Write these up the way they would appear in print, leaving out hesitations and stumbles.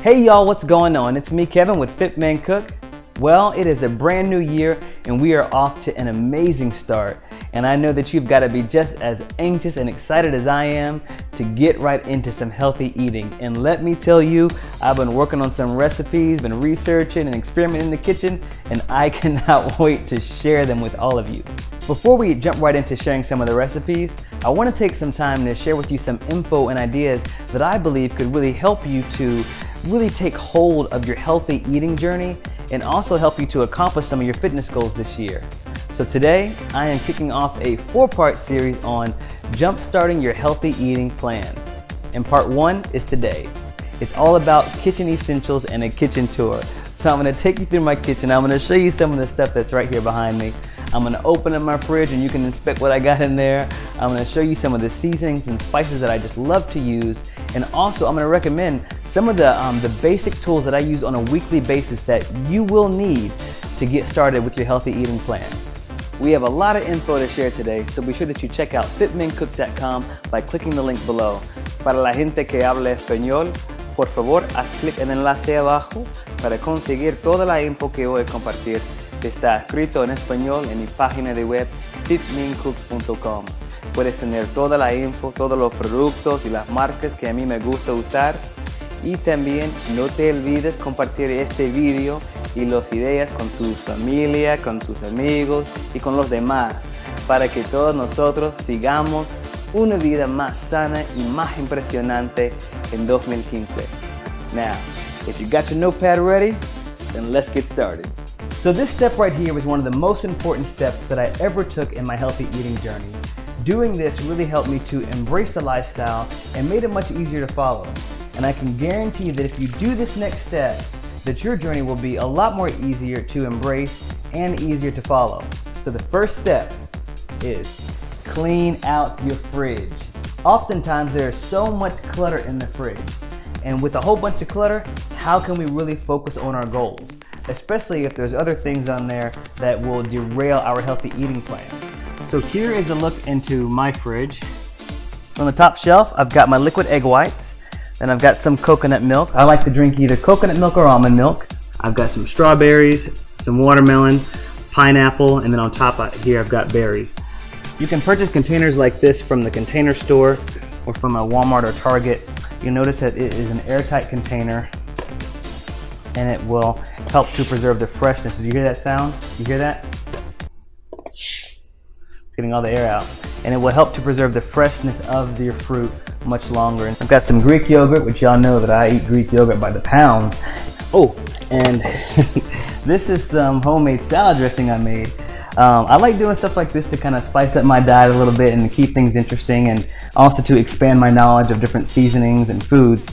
Hey y'all, what's going on? It's me, Kevin, with IMUNE Cook. Well, it is a brand new year and we are off to an amazing start. And I know that you've got to be just as anxious and excited as I am to get right into some healthy eating. And let me tell you, I've been working on some recipes, been researching and experimenting in the kitchen, and I cannot wait to share them with all of you. Before we jump right into sharing some of the recipes, I want to take some time to share with you some info and ideas that I believe could really help you to really take hold of your healthy eating journey and also help you to accomplish some of your fitness goals this year. So today, I am kicking off a 4-part series on jump-starting your healthy eating plan. And part 1 is today. It's all about kitchen essentials and a kitchen tour. So I'm gonna take you through my kitchen. I'm gonna show you some of the stuff that's right here behind me. I'm gonna open up my fridge and you can inspect what I got in there. I'm gonna show you some of the seasonings and spices that I just love to use. And also, I'm gonna recommend some of the basic tools that I use on a weekly basis that you will need to get started with your healthy eating plan. We have a lot of info to share today, so be sure that you check out fitmencook.com by clicking the link below. Para la gente que habla español, por favor, haz clic en el enlace abajo para conseguir toda la info que voy a compartir. Está escrito en español en mi página de web fitmencook.com. Puedes tener toda la info, todos los productos y las marcas que a mí me gusta usar. Y también no te olvides compartir este video y las ideas con tu familia, con tus amigos y con los demás para que todos nosotros sigamos una vida más sana y más impresionante en 2015. Now, if you got your notepad ready, then let's get started. So this step right here was one of the most important steps that I ever took in my healthy eating journey. Doing this really helped me to embrace the lifestyle and made it much easier to follow. And I can guarantee that if you do this next step, that your journey will be a lot more easier to embrace and easier to follow. So the first step is clean out your fridge. Oftentimes there is so much clutter in the fridge. And with a whole bunch of clutter, how can we really focus on our goals? Especially if there's other things on there that will derail our healthy eating plan. So here is a look into my fridge. On the top shelf, I've got my liquid egg whites. Then I've got some coconut milk. I like to drink either coconut milk or almond milk. I've got some strawberries, some watermelon, pineapple, and then on top here I've got berries. You can purchase containers like this from the Container Store or from a Walmart or Target. You'll notice that it is an airtight container and it will help to preserve the freshness. Did you hear that sound? You hear that? It's getting all the air out. And it will help to preserve the freshness of your fruit much longer. And I've got some Greek yogurt, which y'all know that I eat Greek yogurt by the pound. Oh, and this is some homemade salad dressing I made. I like doing stuff like this to kind of spice up my diet a little bit and to keep things interesting, and also to expand my knowledge of different seasonings and foods.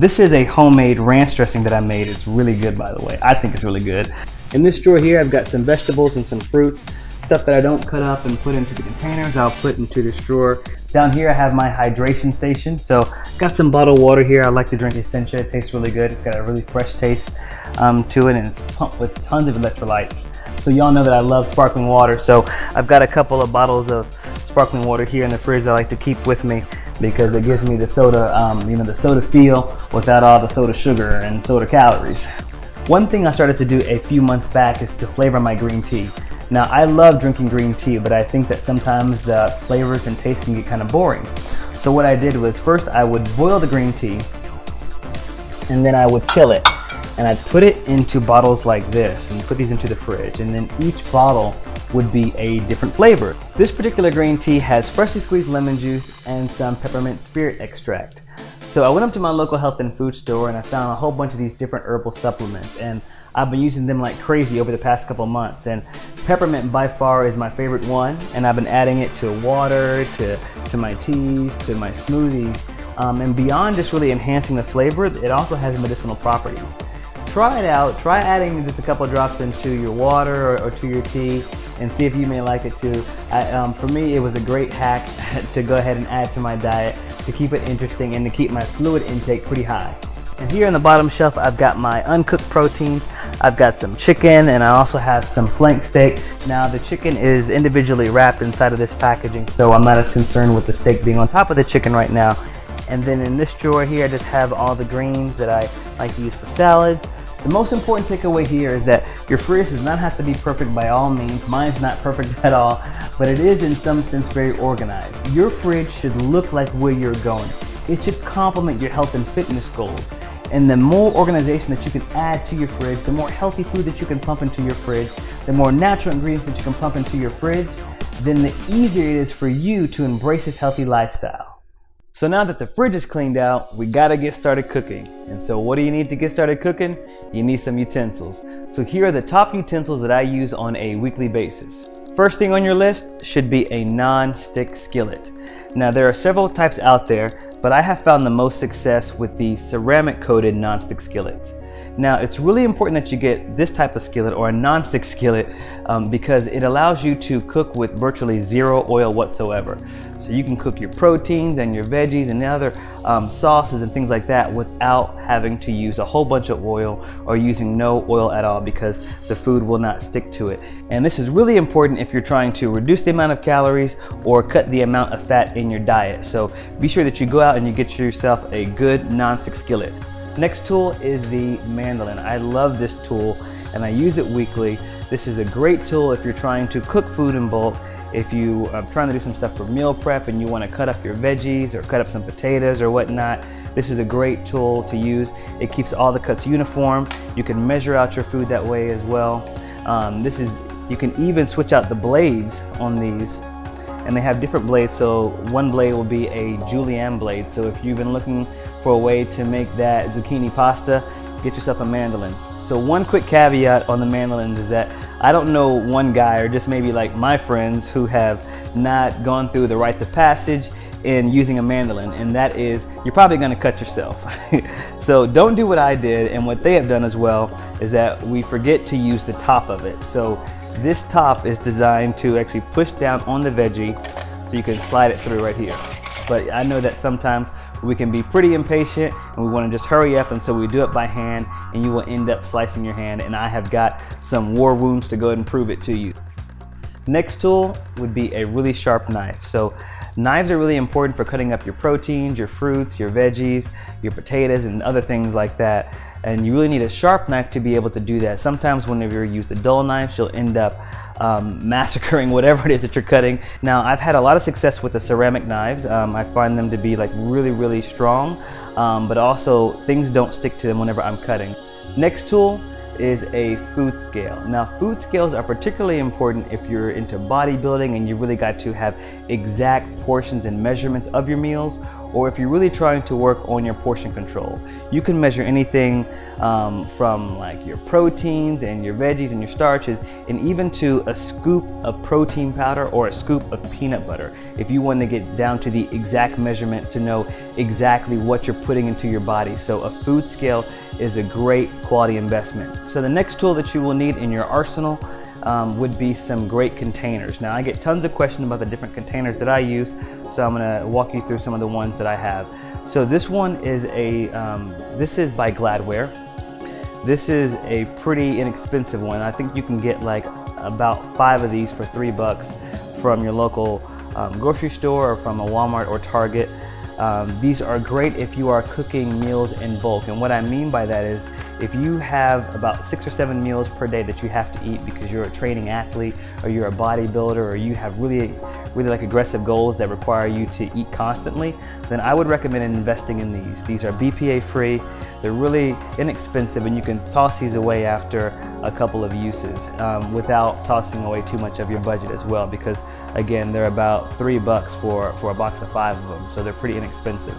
This is a homemade ranch dressing that I made. It's really good, by the way. I think it's really good. In this drawer here, I've got some vegetables and some fruits. Stuff that I don't cut up and put into the containers, I'll put into this drawer. Down here I have my hydration station. So got some bottled water here. I like to drink Essentia. It tastes really good. It's got a really fresh taste to it, and it's pumped with tons of electrolytes. So y'all know that I love sparkling water. So I've got a couple of bottles of sparkling water here in the fridge that I like to keep with me because it gives me the soda, the soda feel without all the soda sugar and soda calories. One thing I started to do a few months back is to flavor my green tea. Now, I love drinking green tea, but I think that sometimes the flavors and taste can get kind of boring. So what I did was first I would boil the green tea and then I would chill it. And I'd put it into bottles like this and put these into the fridge. And then each bottle would be a different flavor. This particular green tea has freshly squeezed lemon juice and some peppermint spirit extract. So I went up to my local health and food store and I found a whole bunch of these different herbal supplements. And I've been using them like crazy over the past couple months, and peppermint by far is my favorite one, and I've been adding it to water, to my teas, to my smoothies, and beyond just really enhancing the flavor, it also has medicinal properties. Try it out, try adding just a couple drops into your water or to your tea and see if you may like it too. For me, it was a great hack to go ahead and add to my diet to keep it interesting and to keep my fluid intake pretty high. And here on the bottom shelf, I've got my uncooked proteins. I've got some chicken, and I also have some flank steak. Now the chicken is individually wrapped inside of this packaging, so I'm not as concerned with the steak being on top of the chicken right now. And then in this drawer here, I just have all the greens that I like to use for salads. The most important takeaway here is that your fridge does not have to be perfect by all means. Mine's not perfect at all, but it is in some sense very organized. Your fridge should look like where you're going. It should complement your health and fitness goals. And the more organization that you can add to your fridge, the more healthy food that you can pump into your fridge, the more natural ingredients that you can pump into your fridge, then the easier it is for you to embrace this healthy lifestyle. So now that the fridge is cleaned out, we gotta get started cooking. And so what do you need to get started cooking? You need some utensils. So here are the top utensils that I use on a weekly basis. First thing on your list should be a non-stick skillet. Now there are several types out there, but I have found the most success with the ceramic coated non-stick skillets. Now it's really important that you get this type of skillet or a non-stick skillet because it allows you to cook with virtually zero oil whatsoever. So you can cook your proteins and your veggies and the other sauces and things like that without having to use a whole bunch of oil or using no oil at all, because the food will not stick to it. And this is really important if you're trying to reduce the amount of calories or cut the amount of fat in your diet. So be sure that you go out and you get yourself a good non-stick skillet. Next tool is the mandolin. I love this tool and I use it weekly. This is a great tool if you're trying to cook food in bulk. If you are trying to do some stuff for meal prep and you want to cut up your veggies or cut up some potatoes or whatnot, this is a great tool to use. It keeps all the cuts uniform. You can measure out your food that way as well. You can even switch out the blades on these, and they have different blades. So one blade will be a julienne blade. So if you've been looking for a way to make that zucchini pasta, get yourself a mandolin. So one quick caveat on the mandolins is that I don't know one guy, or just maybe like my friends, who have not gone through the rites of passage in using a mandolin, and that is you're probably going to cut yourself. So don't do what I did, and what they have done as well is that we forget to use the top of it. So this top is designed to actually push down on the veggie so you can slide it through right here. But I know that sometimes we can be pretty impatient and we want to just hurry up, and so we do it by hand, and you will end up slicing your hand, and I have got some war wounds to go ahead and prove it to you. Next tool would be a really sharp knife. So knives are really important for cutting up your proteins, your fruits, your veggies, your potatoes, and other things like that. And you really need a sharp knife to be able to do that. Sometimes whenever you use a dull knife, you'll end up massacring whatever it is that you're cutting. Now, I've had a lot of success with the ceramic knives. I find them to be like really strong, but also things don't stick to them whenever I'm cutting. Next tool is a food scale. Now, food scales are particularly important if you're into bodybuilding and you really got to have exact portions and measurements of your meals, or if you're really trying to work on your portion control. You can measure anything from like your proteins and your veggies and your starches, and even to a scoop of protein powder or a scoop of peanut butter, if you want to get down to the exact measurement to know exactly what you're putting into your body. So a food scale is a great quality investment. So the next tool that you will need in your arsenal would be some great containers. Now, I get tons of questions about the different containers that I use, so I'm going to walk you through some of the ones that I have. So this one is this is by Gladware. This is a pretty inexpensive one. I think you can get like about 5 of these for $3 from your local grocery store or from a Walmart or Target. These are great if you are cooking meals in bulk, and what I mean by that is if you have about 6 or 7 meals per day that you have to eat because you're a training athlete or you're a bodybuilder or you have really like aggressive goals that require you to eat constantly, then I would recommend investing in these. These are BPA free, they're really inexpensive, and you can toss these away after a couple of uses without tossing away too much of your budget as well, because again, they're about $3 for a box of 5 of them, so they're pretty inexpensive.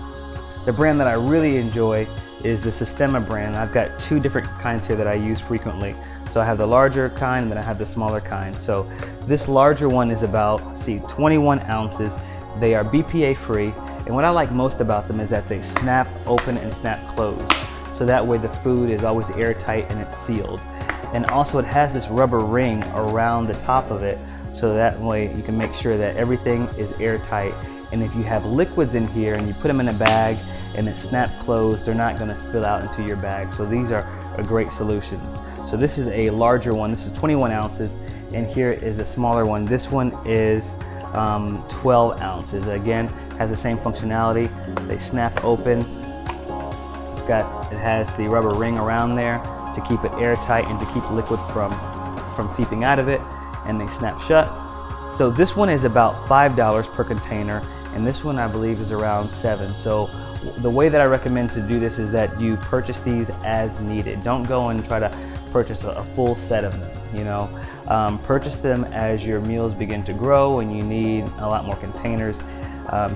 The brand that I really enjoy is the Sistema brand. I've got 2 different kinds here that I use frequently. So I have the larger kind and then I have the smaller kind. So this larger one is about, 21 ounces. They are BPA free, and what I like most about them is that they snap open and snap close. So that way the food is always airtight and it's sealed. And also it has this rubber ring around the top of it, so that way you can make sure that everything is airtight. And if you have liquids in here and you put them in a bag and it snap closed, they're not going to spill out into your bag. So these are great solutions. So this is a larger one. This is 21 ounces, and here is a smaller one. This one is 12 ounces. Again, has the same functionality. They snap open. It has the rubber ring around there to keep it airtight and to keep liquid from seeping out of it, and they snap shut. So this one is about $5 per container, and this one I believe is around $7. So the way that I recommend to do this is that you purchase these as needed. Don't go and try to purchase a full set of them, you know. Purchase them as your meals begin to grow and you need a lot more containers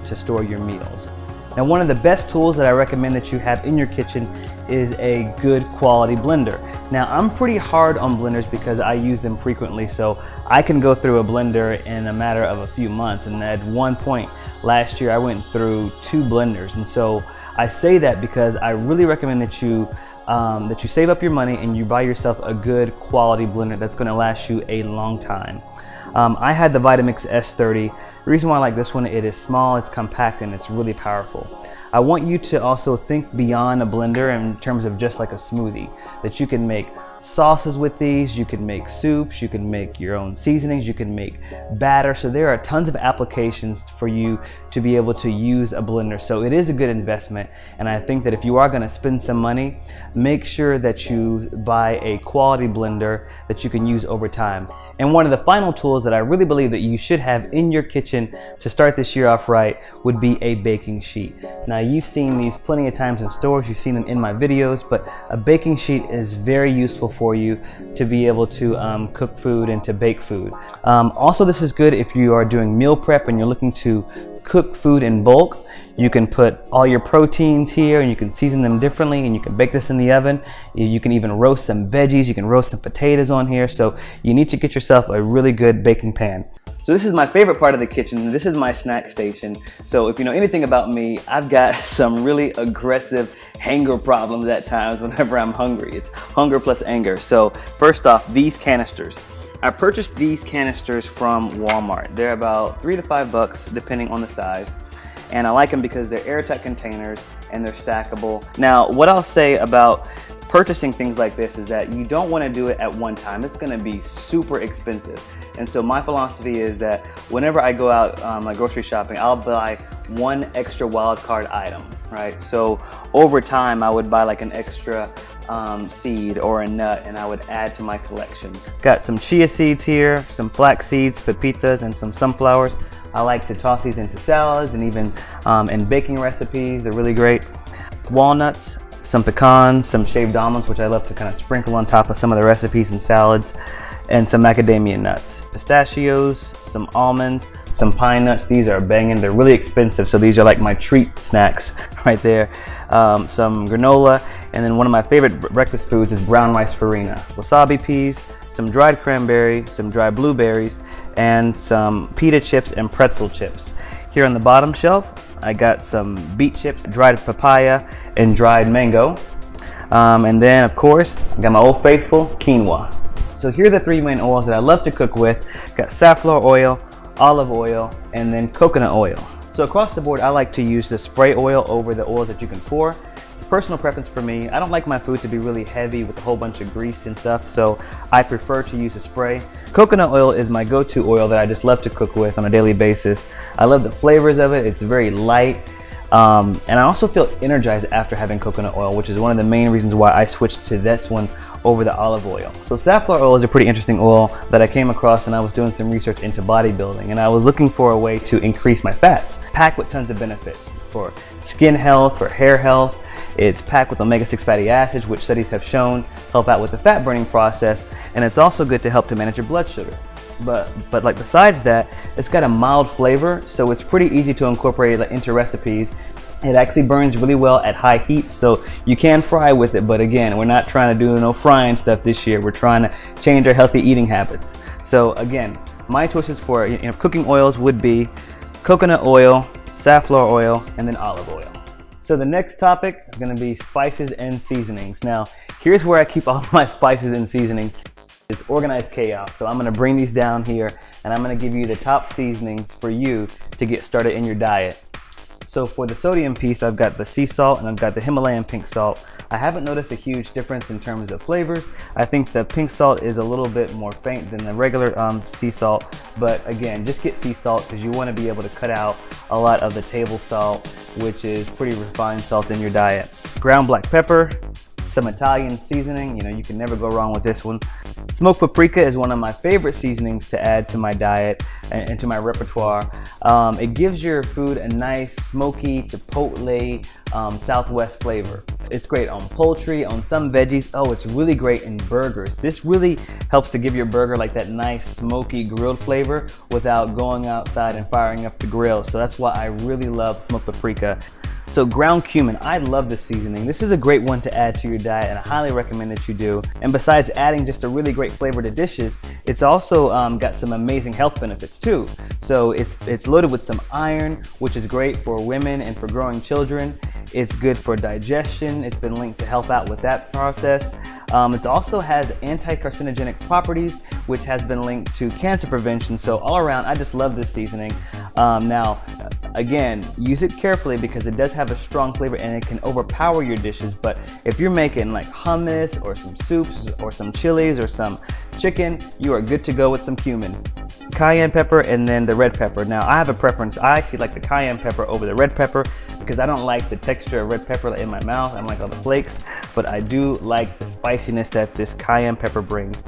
to store your meals. Now, one of the best tools that I recommend that you have in your kitchen is a good quality blender. Now, I'm pretty hard on blenders because I use them frequently, so I can go through a blender in a matter of a few months. And at one point last year, I went through 2 blenders. And so I say that because I really recommend that you save up your money and you buy yourself a good quality blender that's going to last you a long time. I had the Vitamix S30. The reason why I like this one, it is small, it's compact, and it's really powerful. I want you to also think beyond a blender in terms of just like a smoothie, that you can make sauces with these, you can make soups, you can make your own seasonings, you can make batter. So there are tons of applications for you to be able to use a blender. So it is a good investment, and I think that if you are going to spend some money, make sure that you buy a quality blender that you can use over time. And one of the final tools that I really believe that you should have in your kitchen to start this year off right would be a baking sheet. Now, you've seen these plenty of times in stores, you've seen them in my videos, but a baking sheet is very useful for you to be able to cook food and to bake food. Also, this is good if you are doing meal prep and you're looking to cook food in bulk. You can put all your proteins here and you can season them differently, and you can bake this in the oven. You can even roast some veggies, you can roast some potatoes on here. So you need to get yourself a really good baking pan. So this is my favorite part of the kitchen. This is my snack station. So if you know anything about me, I've got some really aggressive hanger problems at times whenever I'm hungry. It's hunger plus anger. So first off, these canisters. I purchased these canisters from Walmart. They're about $3 to $5 depending on the size. And I like them because they're airtight containers and they're stackable. Now, what I'll say about purchasing things like this is that you don't want to do it at one time. It's going to be super expensive. And so my philosophy is that whenever I go out like grocery shopping, I'll buy one extra wild card item, right? So over time, I would buy like an extra seed or a nut, and I would add to my collections. Got some chia seeds here, some flax seeds, pepitas, and some sunflowers. I like to toss these into salads and even in baking recipes. They're really great. Walnuts, some pecans, some shaved almonds, which I love to kind of sprinkle on top of some of the recipes and salads, and some macadamia nuts. Pistachios, some almonds, some pine nuts. These are banging. They're really expensive, so these are like my treat snacks right there. Some granola, and then one of my favorite breakfast foods is brown rice farina. Wasabi peas, some dried cranberry, some dried blueberries, and some pita chips and pretzel chips. Here on the bottom shelf, I got some beet chips, dried papaya, and dried mango. And then, of course, I got my old faithful quinoa. So here are the 3 main oils that I love to cook with. Got safflower oil, olive oil, and then coconut oil. So across the board, I like to use the spray oil over the oils that you can pour. It's a personal preference for me. I don't like my food to be really heavy with a whole bunch of grease and stuff, so I prefer to use a spray. Coconut oil is my go-to oil that I just love to cook with on a daily basis. I love the flavors of it. It's very light. And I also feel energized after having coconut oil, which is one of the main reasons why I switched to this one over the olive oil. So safflower oil is a pretty interesting oil that I came across, and I was doing some research into bodybuilding, and I was looking for a way to increase my fats. Packed with tons of benefits for skin health, for hair health. It's packed with omega-6 fatty acids, which studies have shown help out with the fat burning process, and it's also good to help to manage your blood sugar. But like besides that, it's got a mild flavor, so it's pretty easy to incorporate it into recipes. It actually burns really well at high heat, so you can fry with it, but again, we're not trying to do no frying stuff this year. We're trying to change our healthy eating habits. So again, my choices for cooking oils would be coconut oil, safflower oil, and then olive oil. So the next topic is going to be spices and seasonings. Now, here's where I keep all my spices and seasonings. It's organized chaos, so I'm going to bring these down here, and I'm going to give you the top seasonings for you to get started in your diet. So for the sodium piece, I've got the sea salt and I've got the Himalayan pink salt. I haven't noticed a huge difference in terms of flavors. I think the pink salt is a little bit more faint than the regular sea salt, but again, just get sea salt because you want to be able to cut out a lot of the table salt, which is pretty refined salt in your diet. Ground black pepper, some Italian seasoning, you can never go wrong with this one. Smoked paprika is one of my favorite seasonings to add to my diet and to my repertoire. It gives your food a nice smoky, chipotle, Southwest flavor. It's great on poultry, on some veggies. Oh, it's really great in burgers. This really helps to give your burger like that nice smoky grilled flavor without going outside and firing up the grill. So that's why I really love smoked paprika. So ground cumin, I love this seasoning. This is a great one to add to your diet and I highly recommend that you do. And besides adding just a really great flavor to dishes, it's also got some amazing health benefits too. So it's loaded with some iron, which is great for women and for growing children. It's good for digestion. It's been linked to help out with that process. It also has anti-carcinogenic properties, which has been linked to cancer prevention. So all around, I just love this seasoning. Now, again, use it carefully because it does have a strong flavor and it can overpower your dishes. But if you're making like hummus or some soups or some chilies or some chicken, you are good to go with some cumin. Cayenne pepper and then the red pepper. Now I have a preference. I actually like the cayenne pepper over the red pepper because I don't like the texture of red pepper in my mouth. I don't like all the flakes, but I do like the spiciness that this cayenne pepper brings.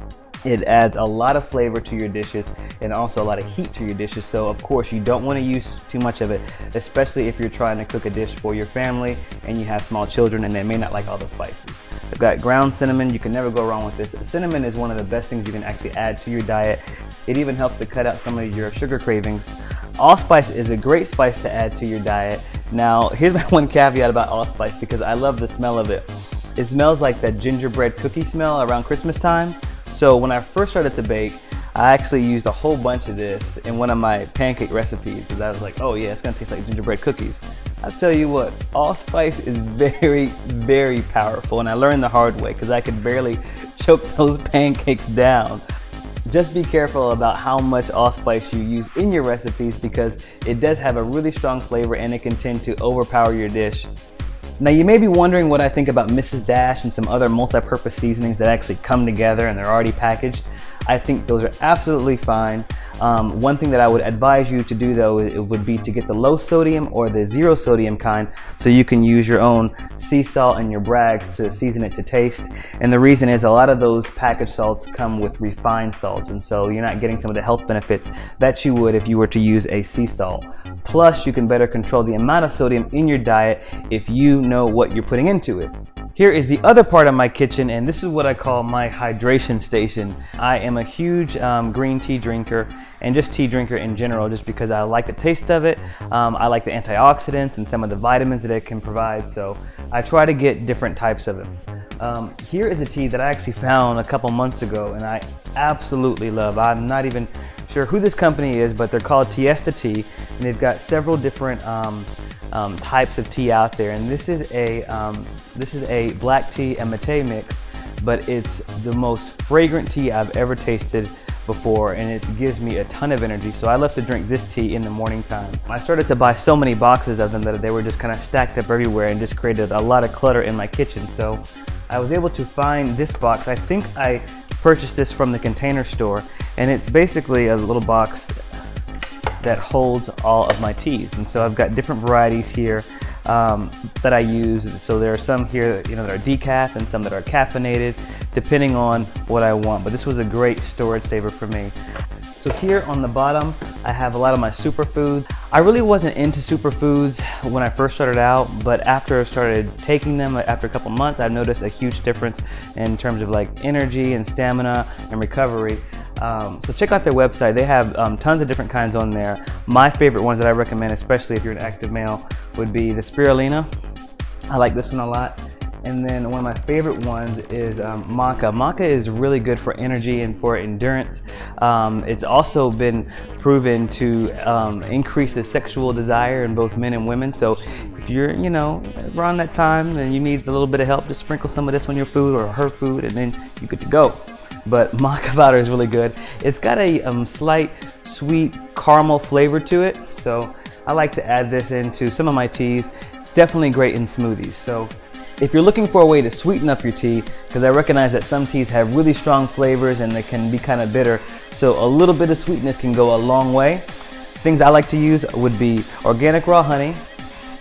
It adds a lot of flavor to your dishes and also a lot of heat to your dishes. So of course you don't want to use too much of it, especially if you're trying to cook a dish for your family and you have small children and they may not like all the spices. I've got ground cinnamon. You can never go wrong with this. Cinnamon is one of the best things you can actually add to your diet. It even helps to cut out some of your sugar cravings. Allspice is a great spice to add to your diet. Now here's my one caveat about allspice because I love the smell of it. It smells like that gingerbread cookie smell around Christmas time. So when I first started to bake, I actually used a whole bunch of this in one of my pancake recipes because I was like, oh yeah, it's gonna taste like gingerbread cookies. I tell you what, allspice is very, very powerful, and I learned the hard way because I could barely choke those pancakes down. Just be careful about how much allspice you use in your recipes because it does have a really strong flavor and it can tend to overpower your dish. Now you may be wondering what I think about Mrs. Dash and some other multi-purpose seasonings that actually come together and they're already packaged. I think those are absolutely fine. One thing that I would advise you to do though, it would be to get the low sodium or the zero sodium kind so you can use your own sea salt and your Bragg's to season it to taste. And the reason is a lot of those packaged salts come with refined salts, and so you're not getting some of the health benefits that you would if you were to use a sea salt. Plus you can better control the amount of sodium in your diet if you know what you're putting into it. Here is the other part of my kitchen, and this is what I call my hydration station. I am a huge green tea drinker and just tea drinker in general just because I like the taste of it. I like the antioxidants and some of the vitamins that it can provide, so I try to get different types of it. Here is a tea that I actually found a couple months ago and I absolutely love. I'm not even sure who this company is, but they're called Tiesta Tea, and they've got several different types of tea out there, and this is a black tea and mate mix, but it's the most fragrant tea I've ever tasted before, and it gives me a ton of energy. So I love to drink this tea in the morning time. I started to buy so many boxes of them that they were just kind of stacked up everywhere and just created a lot of clutter in my kitchen. So I was able to find this box. I think I purchased this from the Container Store, and it's basically a little box that holds all of my teas. And so I've got different varieties here that I use. So there are some here that are decaf and some that are caffeinated, depending on what I want. But this was a great storage saver for me. So here on the bottom, I have a lot of my superfoods. I really wasn't into superfoods when I first started out, but after I started taking them, after a couple months, I've noticed a huge difference in terms of like energy and stamina and recovery. So check out their website. They have tons of different kinds on there. My favorite ones that I recommend, especially if you're an active male, would be the spirulina. I like this one a lot. And then one of my favorite ones is maca. Maca is really good for energy and for endurance. It's also been proven to increase the sexual desire in both men and women. So if you're, around that time and you need a little bit of help, just sprinkle some of this on your food or her food, and then you're good to go. But maca powder is really good. It's got a slight sweet caramel flavor to it, so I like to add this into some of my teas. Definitely great in smoothies. So if you're looking for a way to sweeten up your tea, because I recognize that some teas have really strong flavors and they can be kind of bitter, so a little bit of sweetness can go a long way. Things I like to use would be organic raw honey,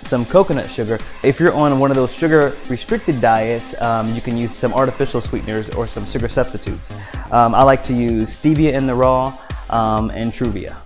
some coconut sugar. If you're on one of those sugar restricted diets, you can use some artificial sweeteners or some sugar substitutes. I like to use stevia in the raw and Truvia.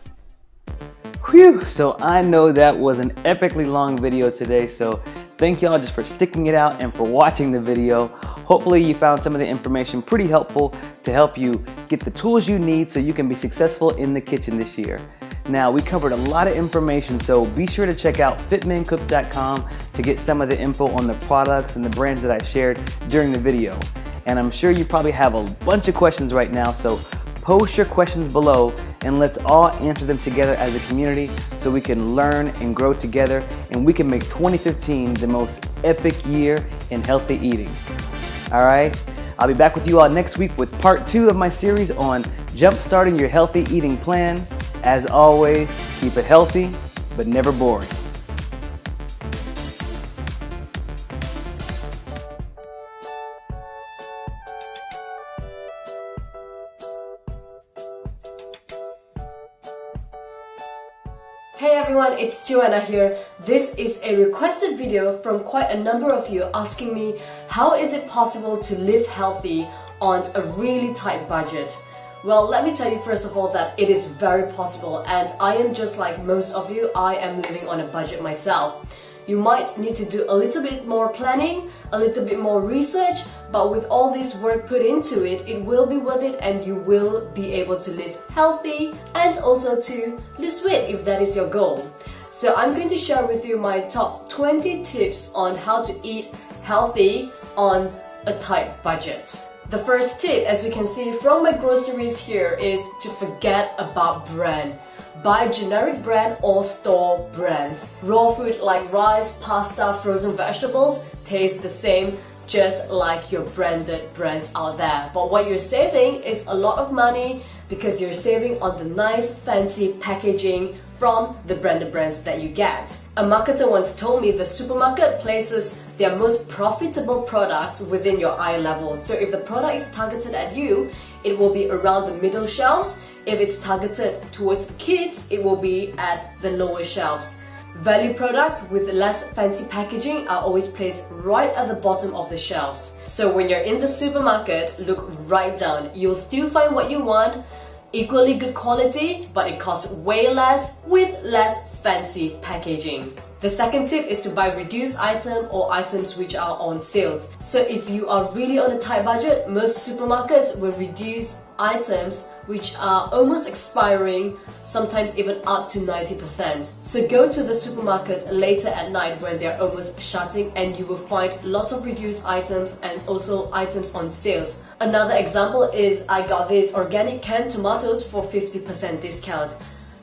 Whew, so I know that was an epically long video today, so thank y'all just for sticking it out and for watching the video. Hopefully you found some of the information pretty helpful to help you get the tools you need so you can be successful in the kitchen this year. Now, we covered a lot of information, so be sure to check out fitmencook.com to get some of the info on the products and the brands that I shared during the video. And I'm sure you probably have a bunch of questions right now, so post your questions below and let's all answer them together as a community so we can learn and grow together and we can make 2015 the most epic year in healthy eating. All right, I'll be back with you all next week with part 2 of my series on jump-starting your healthy eating plan. As always, keep it healthy, but never boring. Hey everyone, it's Joanna here. This is a requested video from quite a number of you asking me how is it possible to live healthy on a really tight budget. Well, let me tell you first of all that it is very possible, and I am just like most of you, I am living on a budget myself. You might need to do a little bit more planning, a little bit more research, but with all this work put into it, it will be worth it and you will be able to live healthy and also to lose weight if that is your goal. So I'm going to share with you my top 20 tips on how to eat healthy on a tight budget. The first tip, as you can see from my groceries here, is to forget about brand. Buy generic brand or store brands. Raw food like rice, pasta, frozen vegetables taste the same just like your branded brands out there. But what you're saving is a lot of money because you're saving on the nice fancy packaging from the branded brands that you get. A marketer once told me the supermarket places their most profitable products within your eye level. So if the product is targeted at you, it will be around the middle shelves. If it's targeted towards kids, it will be at the lower shelves. Value products with less fancy packaging are always placed right at the bottom of the shelves. So when you're in the supermarket, look right down. You'll still find what you want, equally good quality, but it costs way less with less fancy packaging. The second tip is to buy reduced item or items which are on sales. So if you are really on a tight budget, most supermarkets will reduce items which are almost expiring, sometimes even up to 90%. So go to the supermarket later at night when they're almost shutting and you will find lots of reduced items and also items on sales. Another example is I got these organic canned tomatoes for 50% discount.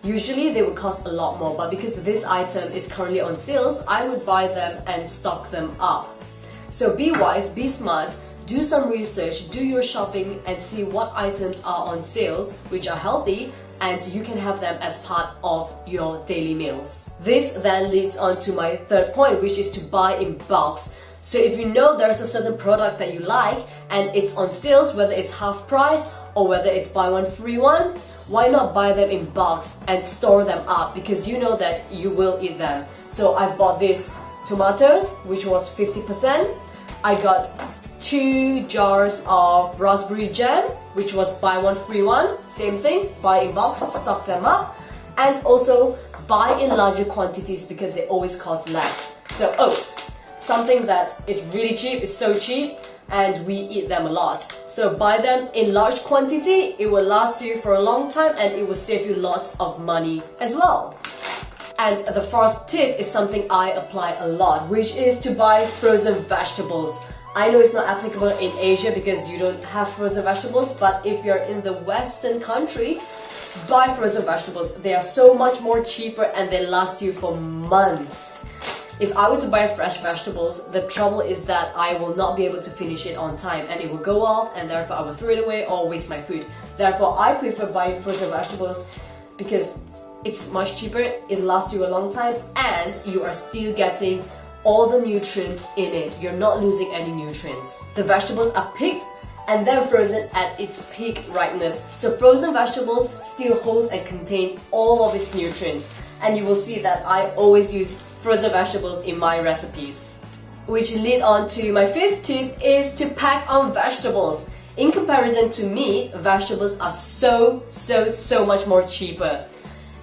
Usually they would cost a lot more, but because this item is currently on sales, I would buy them and stock them up. So be wise, be smart, do some research, do your shopping and see what items are on sales which are healthy and you can have them as part of your daily meals. This then leads on to my third point, which is to buy in bulks. So if you know there's a certain product that you like and it's on sales, whether it's half price or whether it's buy one free one, why not buy them in bulks and store them up because you know that you will eat them. So I've bought these tomatoes, which was 50%. I got 2 jars of raspberry jam, which was buy one free one. Same thing, buy in bulks, stock them up, and also buy in larger quantities because they always cost less. So oats, something that is really cheap, is so cheap, and we eat them a lot. So buy them in large quantity, it will last you for a long time and it will save you lots of money as well. And the fourth tip is something I apply a lot, which is to buy frozen vegetables. I know it's not applicable in Asia because you don't have frozen vegetables, but if you're in the Western country, buy frozen vegetables. They are so much more cheaper and they last you for months. If I were to buy fresh vegetables, the trouble is that I will not be able to finish it on time and it will go off and therefore I will throw it away or waste my food. Therefore, I prefer buying frozen vegetables because it's much cheaper, it lasts you a long time, and you are still getting all the nutrients in it. You're not losing any nutrients. The vegetables are picked and then frozen at its peak ripeness. So frozen vegetables still holds and contains all of its nutrients. And you will see that I always use frozen vegetables in my recipes. Which lead on to my fifth tip is to pack on vegetables. In comparison to meat, vegetables are so much more cheaper.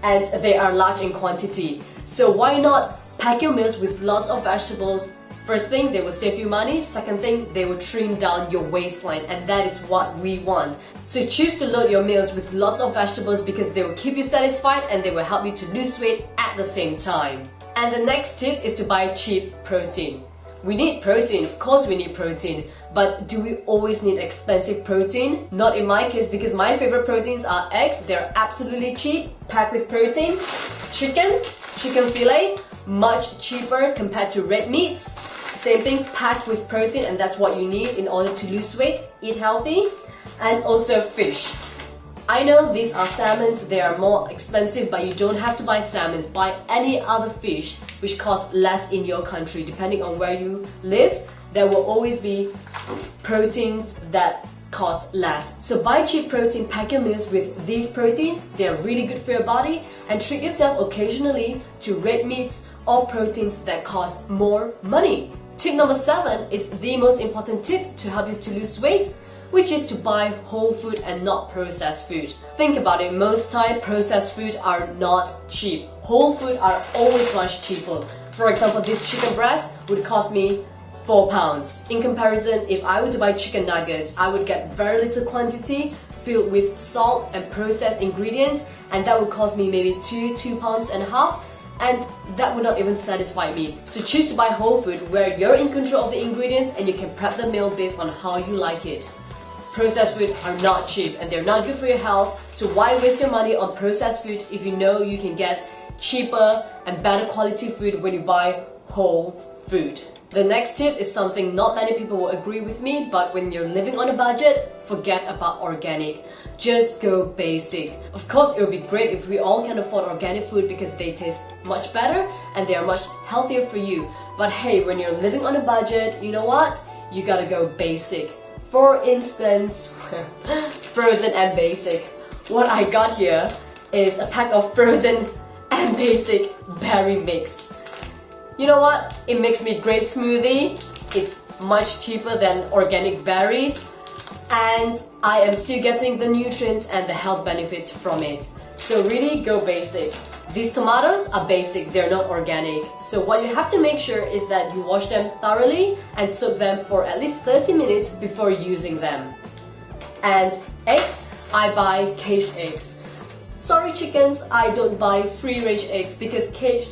And they are large in quantity. So why not pack your meals with lots of vegetables? First thing, they will save you money. Second thing, they will trim down your waistline, and that is what we want. So choose to load your meals with lots of vegetables because they will keep you satisfied and they will help you to lose weight at the same time. And the next tip is to buy cheap protein. We need protein, of course we need protein, but do we always need expensive protein? Not in my case, because my favorite proteins are eggs. They're absolutely cheap, packed with protein. Chicken fillet, much cheaper compared to red meats. Same thing, packed with protein, and that's what you need in order to lose weight, eat healthy. And also fish. I know these are salmons, they are more expensive, but you don't have to buy salmons. Buy any other fish which costs less in your country. Depending on where you live, there will always be proteins that cost less. So buy cheap protein, pack your meals with these proteins. They are really good for your body, and treat yourself occasionally to red meats or proteins that cost more money. Tip number 7 is the most important tip to help you to lose weight, which is to buy whole food and not processed food. Think about it, most time processed food are not cheap. Whole food are always much cheaper. For example, this chicken breast would cost me £4. In comparison, if I were to buy chicken nuggets, I would get very little quantity filled with salt and processed ingredients, and that would cost me maybe £2.50, and that would not even satisfy me. So choose to buy whole food where you're in control of the ingredients and you can prep the meal based on how you like it. Processed food are not cheap and they're not good for your health, so why waste your money on processed food if you know you can get cheaper and better quality food when you buy whole food? The next tip is something not many people will agree with me, but when you're living on a budget, forget about organic. Just go basic. Of course, it would be great if we all can afford organic food because they taste much better and they are much healthier for you. But hey, when you're living on a budget, you know what? You gotta go basic. For instance, frozen and basic. What I got here is a pack of frozen and basic berry mix. You know what? It makes me great smoothie. It's much cheaper than organic berries, and I am still getting the nutrients and the health benefits from it. So really go basic. These tomatoes are basic, they're not organic. So what you have to make sure is that you wash them thoroughly and soak them for at least 30 minutes before using them. And eggs, I buy caged eggs. Sorry chickens, I don't buy free-range eggs because caged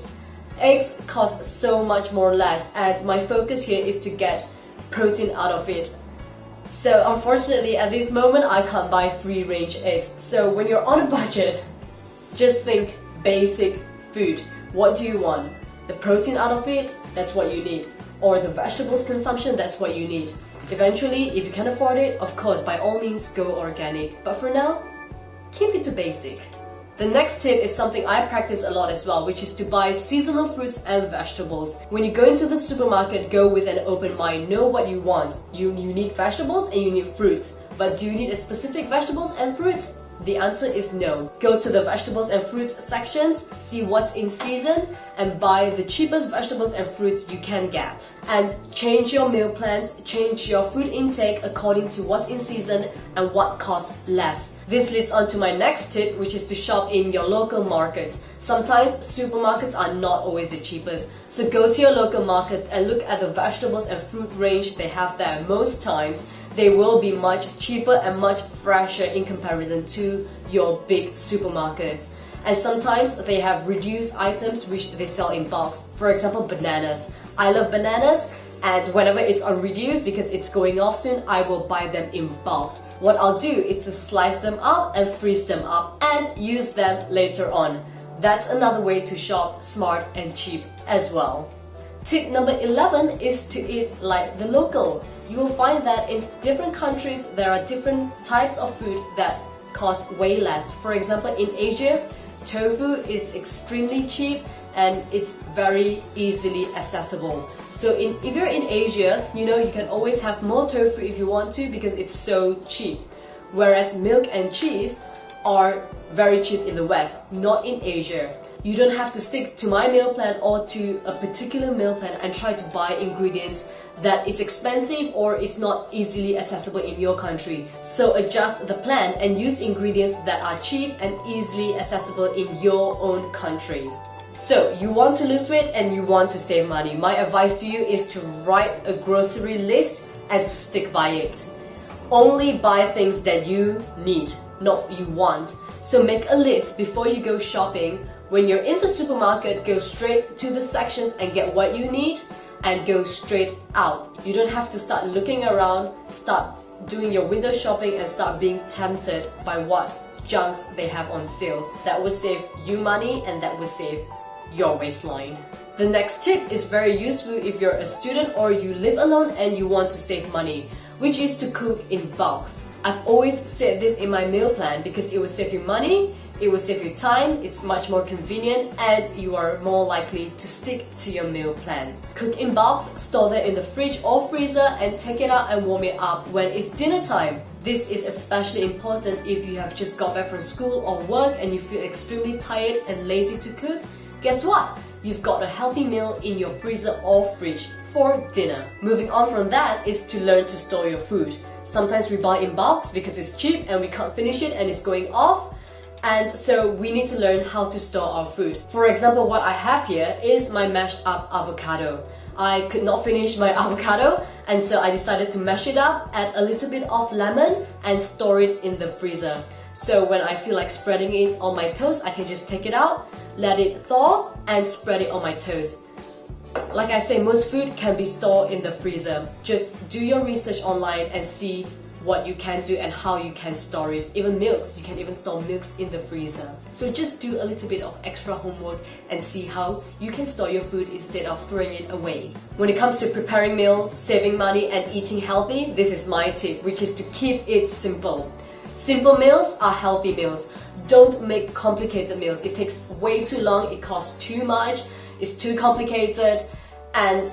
eggs cost so much more less, and my focus here is to get protein out of it. So unfortunately at this moment I can't buy free-range eggs. So when you're on a budget, just think basic food. What do you want? The protein out of it, that's what you need. Or the vegetables consumption, that's what you need. Eventually, if you can afford it, of course, by all means go organic. But for now, keep it to basic. The next tip is something I practice a lot as well, which is to buy seasonal fruits and vegetables. When you go into the supermarket, go with an open mind. Know what you want. You need vegetables and you need fruits. But do you need a specific vegetables and fruits? The answer is no. Go to the vegetables and fruits sections, see what's in season, and buy the cheapest vegetables and fruits you can get. And change your meal plans, change your food intake according to what's in season and what costs less. This leads on to my next tip, which is to shop in your local markets. Sometimes supermarkets are not always the cheapest, so go to your local markets and look at the vegetables and fruit range they have there. Most times they will be much cheaper and much fresher in comparison to your big supermarkets. And sometimes they have reduced items which they sell in bulks. For example, bananas. I love bananas, and whenever it's on reduce because it's going off soon, I will buy them in bulks. What I'll do is to slice them up and freeze them up and use them later on. That's another way to shop smart and cheap as well. Tip number 11 is to eat like the local. You will find that in different countries there are different types of food that cost way less. For example, in Asia, Tofu is extremely cheap and it's very easily accessible. So if you're in Asia, you know, you can always have more tofu if you want to because it's so cheap. Whereas milk and cheese are very cheap in the West, not in Asia. You don't have to stick to my meal plan or to a particular meal plan and try to buy ingredients that is expensive or is not easily accessible in your country. So adjust the plan and use ingredients that are cheap and easily accessible in your own country. So you want to lose weight and you want to save money. My advice to you is to write a grocery list and to stick by it. Only buy things that you need, not you want. So make a list before you go shopping. When you're in the supermarket, go straight to the sections and get what you need and go straight out. You don't have to start looking around, start doing your window shopping and start being tempted by what junks they have on sales. That will save you money and that will save your waistline. The next tip is very useful if you're a student or you live alone and you want to save money, which is to cook in bulks. I've always said this in my meal plan because it will save you money, it will save you time, it's much more convenient, and you are more likely to stick to your meal plan. Cook in bulks, store them in the fridge or freezer, and take it out and warm it up when it's dinner time. This is especially important if you have just got back from school or work and you feel extremely tired and lazy to cook. Guess what? You've got a healthy meal in your freezer or fridge for dinner. Moving on from that is to learn to store your food. Sometimes we buy in bulks because it's cheap and we can't finish it and it's going off. And so we need to learn how to store our food. For example, what I have here is my mashed up avocado. I could not finish my avocado and so I decided to mash it up, add a little bit of lemon and store it in the freezer. So when I feel like spreading it on my toast, I can just take it out, let it thaw and spread it on my toast. Like I say, most food can be stored in the freezer. Just do your research online and see what you can do and how you can store it. Even milks, you can even store milks in the freezer. So just do a little bit of extra homework and see how you can store your food instead of throwing it away. When it comes to preparing meals, saving money and eating healthy, this is my tip, which is to keep it simple. Simple meals are healthy meals. Don't make complicated meals. It takes way too long, it costs too much, it's too complicated, and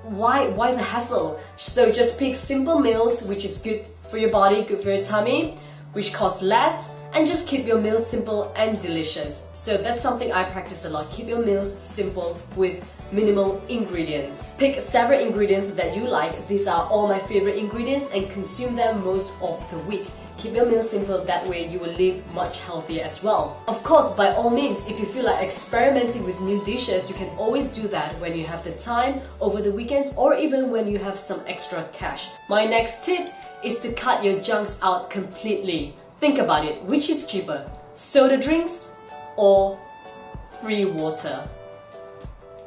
why the hassle? So just pick simple meals which is good for your body, good for your tummy, which costs less, and just keep your meals simple and delicious. So that's something I practice a lot. Keep your meals simple with minimal ingredients. Pick several ingredients that you like. These are all my favorite ingredients and consume them most of the week. Keep your meals simple, that way you will live much healthier as well. Of course, by all means, if you feel like experimenting with new dishes, you can always do that when you have the time, over the weekends, or even when you have some extra cash. My next tip is to cut your junks out completely. Think about it, which is cheaper? Soda drinks or free water?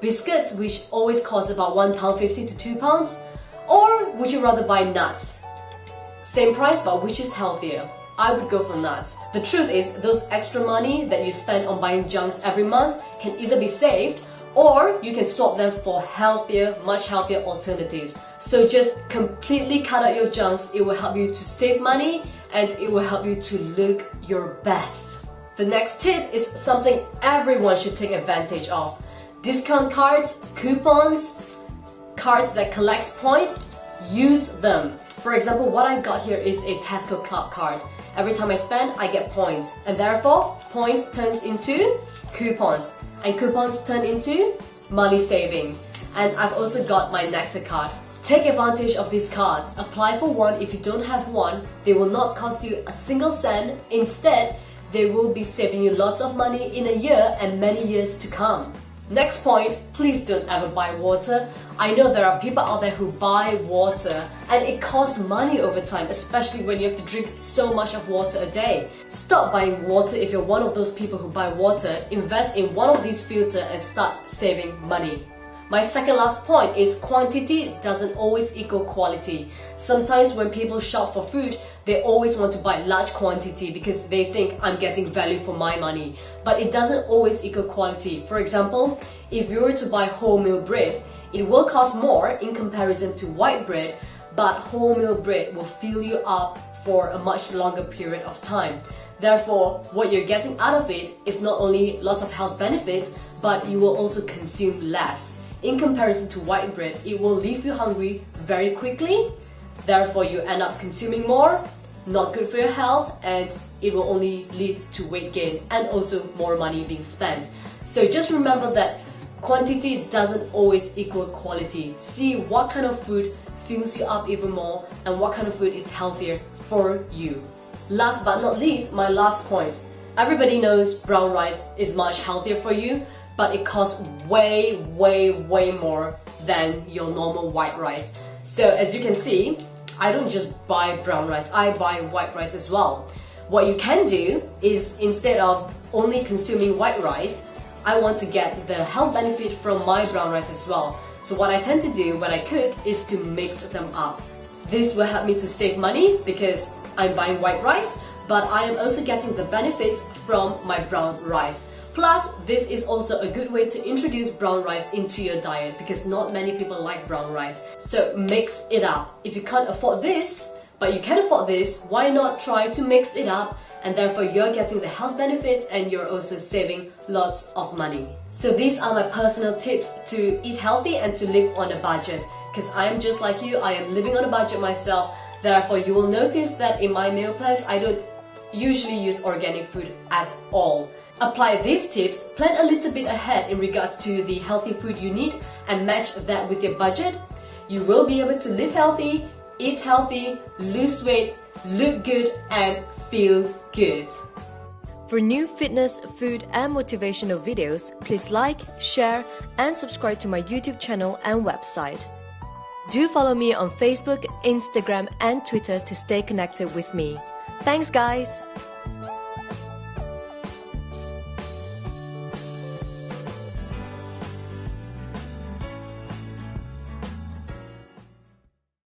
Biscuits, which always cost about £1.50 to £2, or would you rather buy nuts? Same price, but which is healthier? I would go for nuts. The truth is, those extra money that you spend on buying junks every month can either be saved or you can swap them for healthier, much healthier alternatives. So just completely cut out your junks. It will help you to save money and it will help you to look your best. The next tip is something everyone should take advantage of. Discount cards, coupons, cards that collects points, use them. For example, what I got here is a Tesco Club card. Every time I spend, I get points, and therefore, points turns into coupons, and coupons turn into money saving. And I've also got my Nectar card. Take advantage of these cards. Apply for one. If you don't have one, they will not cost you a single cent. Instead, they will be saving you lots of money in a year and many years to come. Next point, please don't ever buy water. I know there are people out there who buy water and it costs money over time, especially when you have to drink so much of water a day. Stop buying water if you're one of those people who buy water. Invest in one of these filters and start saving money. My second last point is quantity doesn't always equal quality. Sometimes when people shop for food, they always want to buy large quantity because they think I'm getting value for my money. But it doesn't always equal quality. For example, if you were to buy wholemeal bread, it will cost more in comparison to white bread, but wholemeal bread will fill you up for a much longer period of time. Therefore, what you're getting out of it is not only lots of health benefits, but you will also consume less. In comparison to white bread, it will leave you hungry very quickly. Therefore, you end up consuming more, not good for your health, and it will only lead to weight gain and also more money being spent. So just remember that quantity doesn't always equal quality. See what kind of food fills you up even more and what kind of food is healthier for you. Last but not least, my last point. Everybody knows brown rice is much healthier for you, but it costs way more than your normal white rice. So as you can see, I don't just buy brown rice, I buy white rice as well. What you can do is, instead of only consuming white rice, I want to get the health benefit from my brown rice as well. So what I tend to do when I cook is to mix them up. This will help me to save money because I'm buying white rice, but I am also getting the benefits from my brown rice. Plus, this is also a good way to introduce brown rice into your diet because not many people like brown rice. So mix it up. If you can't afford this, but you can afford this, why not try to mix it up? And therefore you're getting the health benefits and you're also saving lots of money. So these are my personal tips to eat healthy and to live on a budget. Because I am just like you, I am living on a budget myself. Therefore you will notice that in my meal plans, I don't usually use organic food at all. Apply these tips, plan a little bit ahead in regards to the healthy food you need and match that with your budget. You will be able to live healthy, eat healthy, lose weight, look good and feel good. For new fitness, food and motivational videos, please like, share and subscribe to my YouTube channel and website. Do follow me on Facebook, Instagram and Twitter to stay connected with me. Thanks guys!